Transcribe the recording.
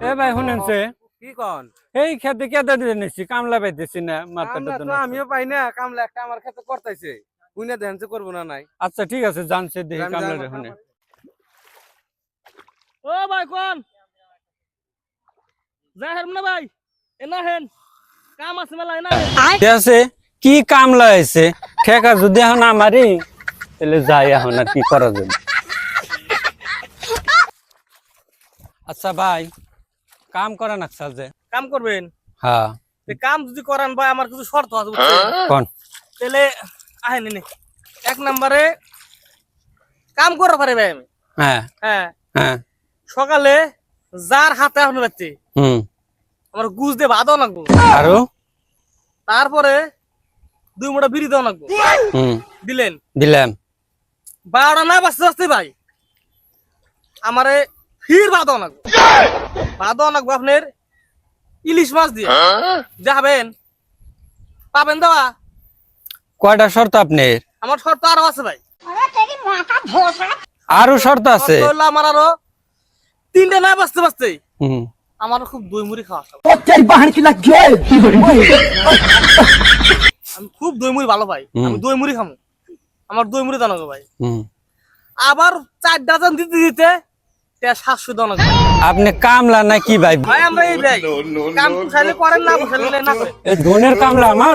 এ ভাই শুনেনছে কি কন? এই খেতে কেদা দিয়ে নিছি কামলা পাইতেছি না মাথাটা তো আমিও পাই না কামলা একটা আমার ক্ষেত্রে করতেছে কুইনা ধ্যানছে করবো না নাই। আচ্ছা ঠিক আছে জানছে দেখি কামলা শুনে ও ভাই কোন যাই হেন না ভাই এনা হেন কাম আছে মেলা এনা হেন ঠিক আছে কি কামলা হয়েছে ঠেকা যদি এখন আমারই তাহলে যাই এখন আর কি করা যাবে। আচ্ছা ভাই কাম করা নাকছা যে কাম করবেন হ্যাঁ কাম যদি করান ভাই আমার কিছু শর্ত আছে বুঝছেন কোন তাহলে আহেন নে এক নম্বরে কাম করা পারে ভাই আমি হ্যাঁ হ্যাঁ হ্যাঁ সকালে যার হাতে এখন রাখতে হুম আমার গুজ দিয়ে ভাত দেওয়া লাগবো আরো তারপরে 2 মোটা বিড়ি দেওয়া লাগবো হুম দিলেন দিলাম 12টা না বাজতে বাজতে ভাই আমারে ফির ভাত দেওয়া লাগবো ভাত দেওয়া লাগবো আপনার ইলিশ মাছ দিয়ে যাবেন পাবেন দেওয়া কয়টা শর্ত আপনার আমার শর্ত আরো আছে ভাই আরো শর্ত আছে শর্ত হলো আমার আরো 3টা না বাজতে বাজতে হুম আমার খুব দই মুড়ি খাওয়া আমি খুব দই মুড়ি ভালো পাই আমি দই মুড়ি খামো আমার দই মুড়ি দাও ভাই হুম আবার 4 ডজন দিতে দিতে 700 দাও আপনি কামলা না কি ভাই ভাই আমরা এই ভাই কাম চাইলে করেন না বসাইলে না করেন এই ধনের কামলা আমার